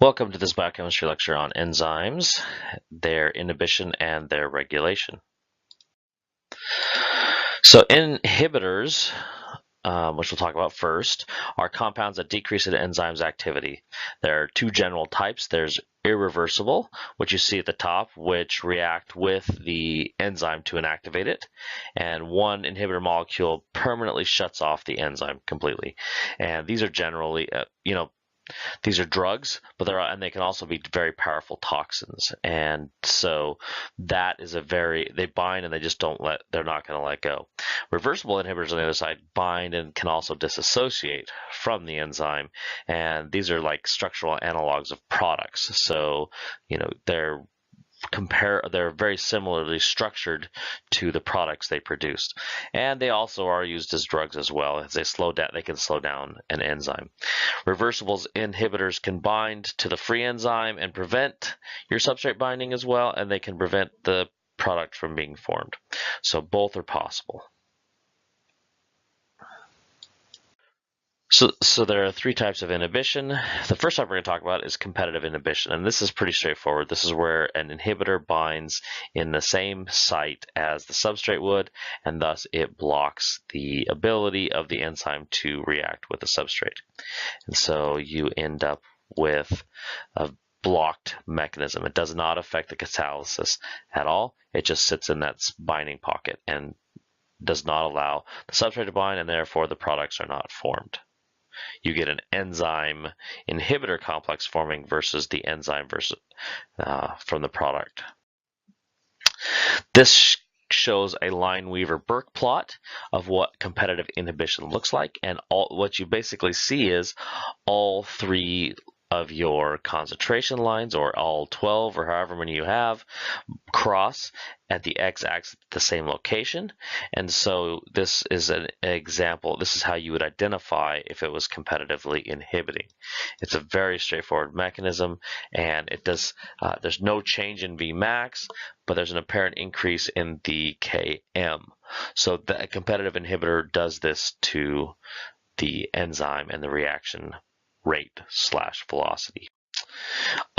Welcome to this biochemistry lecture on enzymes, their inhibition, and their regulation. So inhibitors, which we'll talk about first, are compounds that decrease an enzyme's activity. There are two general types. There's irreversible, which you see at the top, which react with the enzyme to inactivate it, and one inhibitor molecule permanently shuts off the enzyme completely. And these are generally, these are drugs, but they can also be very powerful toxins. And so that is they bind and they're not going to let go. Reversible inhibitors on the other side bind and can also disassociate from the enzyme. And these are like structural analogs of products. So, they're very similarly structured to the products they produced, and they also are used as drugs as well. As they can slow down an enzyme. Reversibles inhibitors can bind to the free enzyme and prevent your substrate binding as well, and they can prevent the product from being formed. So both are possible. So there are three types of inhibition. The first type we're going to talk about is competitive inhibition, and this is pretty straightforward. This is where an inhibitor binds in the same site as the substrate would, and thus it blocks the ability of the enzyme to react with the substrate. And so you end up with a blocked mechanism. It does not affect the catalysis at all. It just sits in that binding pocket and does not allow the substrate to bind, and therefore the products are not formed. You get an enzyme inhibitor complex forming versus the enzyme from the product. This shows a Lineweaver-Burke plot of what competitive inhibition looks like, and what you basically see is all three of your concentration lines, or all 12 or however many you have, cross at the x-axis at the same location. And so this is an example. This is how you would identify if it was competitively inhibiting. It's a very straightforward mechanism, and it does there's no change in Vmax, but there's an apparent increase in the Km. So the competitive inhibitor does this to the enzyme and the reaction rate/velocity.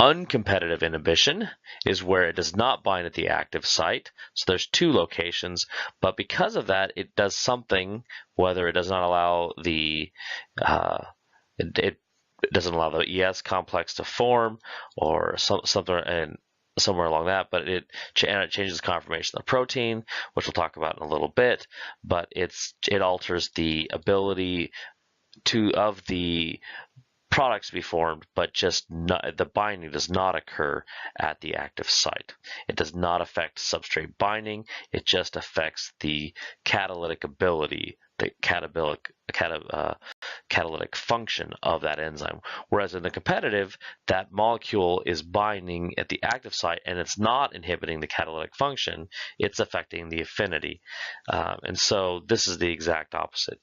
Uncompetitive inhibition is where it does not bind at the active site. So there's two locations, but because of that, it does something, whether it does not allow it doesn't allow the ES complex to form or something, and somewhere along that, but it changes the conformation of the protein, which we'll talk about in a little bit, but it alters the ability of the products to be formed, but the binding does not occur at the active site. It does not affect substrate binding. It just affects the catalytic ability, the catalytic function of that enzyme. Whereas in the competitive, that molecule is binding at the active site and it's not inhibiting the catalytic function. It's affecting the affinity. And so this is the exact opposite.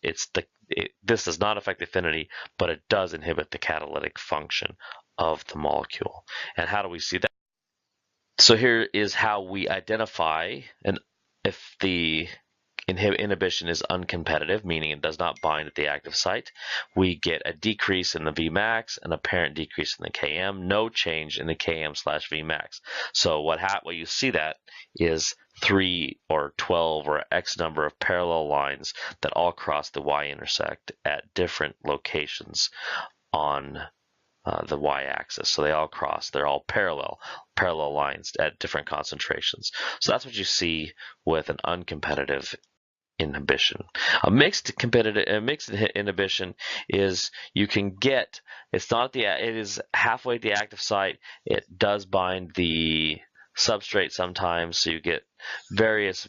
This does not affect the affinity, but it does inhibit the catalytic function of the molecule. And how do we see that? So here is how we identify if the inhibition is uncompetitive, meaning it does not bind at the active site. We get a decrease in the Vmax, an apparent decrease in the Km, no change in the Km/Vmax. So what you see that is 3 or 12 or X number of parallel lines that all cross the y-intersect at different locations on the y-axis. So they all cross. They're all parallel lines at different concentrations. So that's what you see with an uncompetitive inhibition. A mixed inhibition is it is halfway at the active site. It does bind the substrate sometimes, so you get various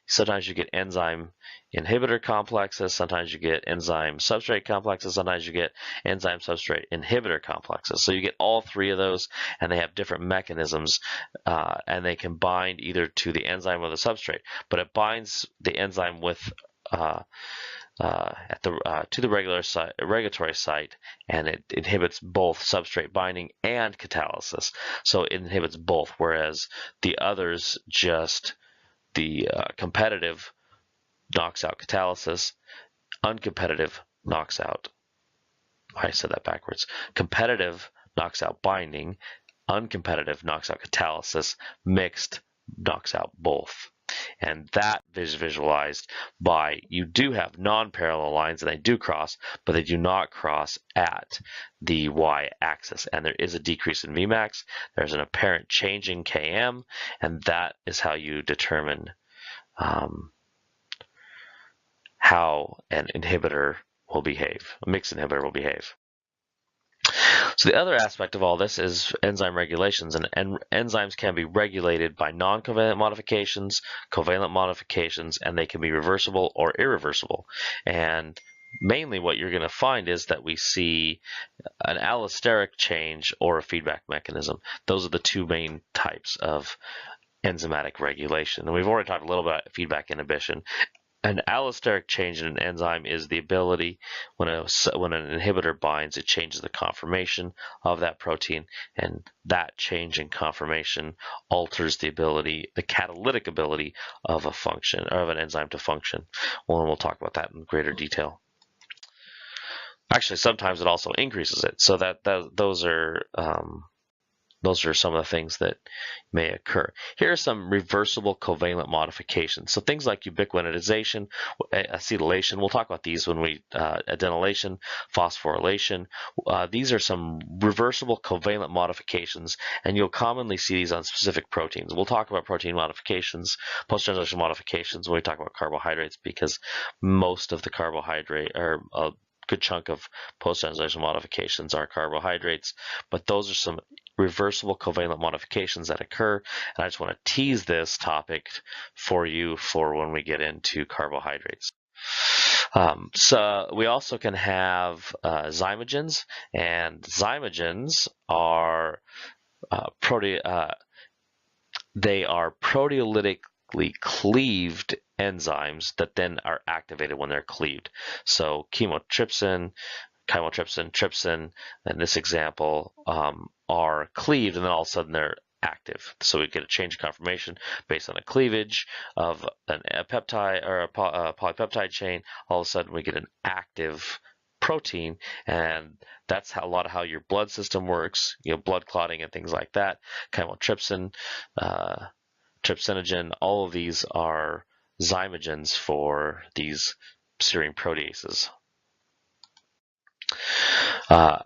sometimes you get enzyme inhibitor complexes, sometimes you get enzyme substrate complexes, sometimes you get enzyme substrate inhibitor complexes. So you get all three of those, and they have different mechanisms, and they can bind either to the enzyme or the substrate, but it binds the enzyme with to the regulatory site, and it inhibits both substrate binding and catalysis. So it inhibits both, whereas the others the competitive knocks out catalysis, uncompetitive knocks out. I said that backwards. Competitive knocks out binding, uncompetitive knocks out catalysis, mixed knocks out both. And that is visualized by, you do have non-parallel lines and they do cross, but they do not cross at the y-axis. And there is a decrease in Vmax. There's an apparent change in Km, and that is how you determine how an inhibitor will behave, a mixed inhibitor will behave. So the other aspect of all this is enzyme regulations, and enzymes can be regulated by non-covalent modifications, covalent modifications, and they can be reversible or irreversible. And mainly what you're going to find is that we see an allosteric change or a feedback mechanism. Those are the two main types of enzymatic regulation. And we've already talked a little bit about feedback inhibition. An allosteric change in an enzyme is the ability, when an inhibitor binds, it changes the conformation of that protein, and that change in conformation alters the ability, the catalytic ability of a function, or of an enzyme to function. Well, we'll talk about that in greater detail. Actually, sometimes it also increases it, so those are some of the things that may occur. Here are some reversible covalent modifications. So things like ubiquitination, acetylation, we'll talk about these when we, adenylation, phosphorylation. These are some reversible covalent modifications, and you'll commonly see these on specific proteins. We'll talk about protein modifications, post-translational modifications when we talk about carbohydrates, because most of the carbohydrate, or a good chunk of post-translational modifications, are carbohydrates, but those are some reversible covalent modifications that occur, and I just want to tease this topic for you for when we get into carbohydrates. So we also can have zymogens, and zymogens are they are proteolytically cleaved enzymes that then are activated when they're cleaved. So chymotrypsin, trypsin, in this example, are cleaved, and then all of a sudden they're active. So we get a change in conformation based on a cleavage of a peptide or a polypeptide chain. All of a sudden we get an active protein, and that's a lot of how your blood system works, blood clotting and things like that. Chymotrypsin, trypsinogen, all of these are zymogens for these serine proteases.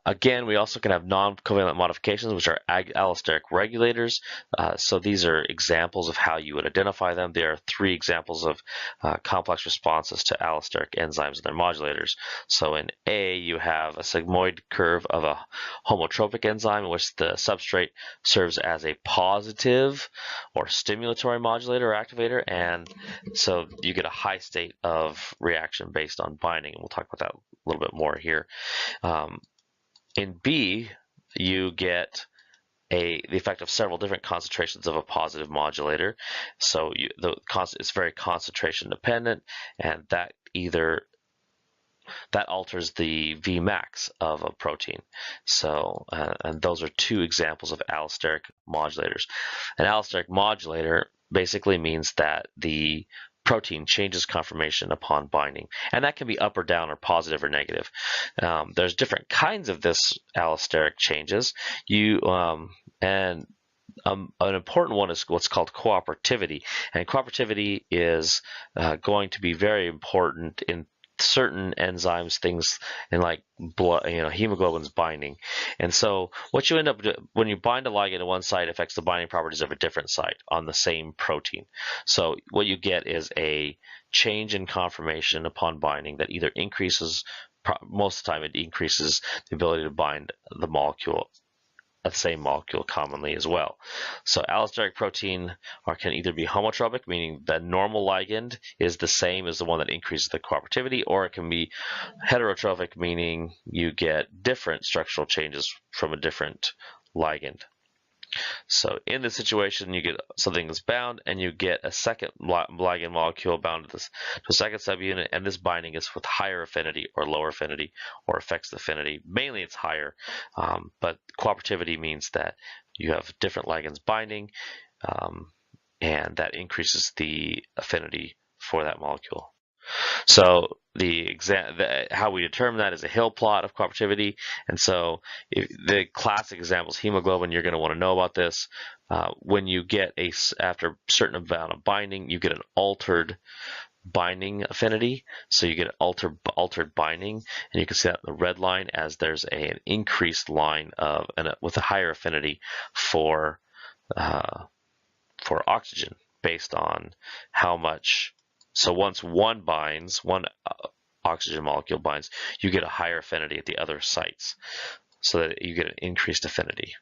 Again, we also can have non-covalent modifications, which are allosteric regulators. So these are examples of how you would identify them. There are three examples of complex responses to allosteric enzymes and their modulators. So in A, you have a sigmoid curve of a homotropic enzyme in which the substrate serves as a positive or stimulatory modulator or activator, and so you get a high state of reaction based on binding, and we'll talk about that a little bit more here. In B, you get the effect of several different concentrations of a positive modulator. So it's very concentration dependent, and that alters the Vmax of a protein. So, and those are two examples of allosteric modulators. An allosteric modulator basically means that the protein changes conformation upon binding, and that can be up or down or positive or negative. There's different kinds of this allosteric changes. An important one is what's called cooperativity, and cooperativity is going to be very important in certain enzymes, things in like blood, hemoglobin's binding. And so what you end up doing when you bind a ligand to one site affects the binding properties of a different site on the same protein. So what you get is a change in conformation upon binding that either increases, most of the time it increases the ability to bind the molecule, the same molecule commonly as well. So allosteric protein can either be homotropic, meaning the normal ligand is the same as the one that increases the cooperativity, or it can be heterotrophic, meaning you get different structural changes from a different ligand. So in this situation, you get something that's bound, and you get a second ligand molecule bound to a second subunit, and this binding is with higher affinity or lower affinity, or affects the affinity. Mainly it's higher, but cooperativity means that you have different ligands binding, and that increases the affinity for that molecule. So how we determine that is a hill plot of cooperativity. And so the classic example is hemoglobin. You're going to want to know about this. When you get after a certain amount of binding, you get an altered binding affinity. So you get altered binding, and you can see that in the red line as there's an increased line with a higher affinity for oxygen based on how much. So once one oxygen molecule binds, you get a higher affinity at the other sites, so that you get an increased affinity.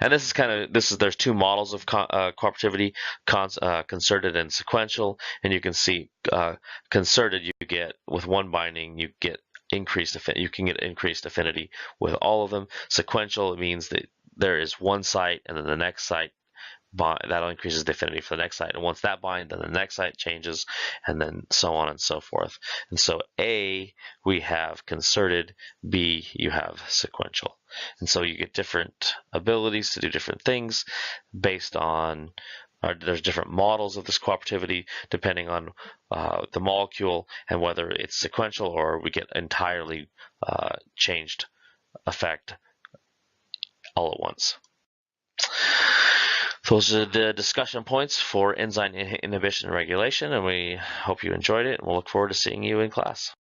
And there's two models of cooperativity, concerted and sequential. And you can see concerted, you get with one binding, you can get increased affinity with all of them. Sequential, it means that there is one site, and then the next site that increases the affinity for the next site, and once that binds, then the next site changes, and then so on and so forth. And so A, we have concerted, B, you have sequential. And so you get different abilities to do different things based on there's different models of this cooperativity depending on the molecule and whether it's sequential or we get entirely changed effect all at once. Those are the discussion points for enzyme inhibition and regulation, and we hope you enjoyed it, and we'll look forward to seeing you in class.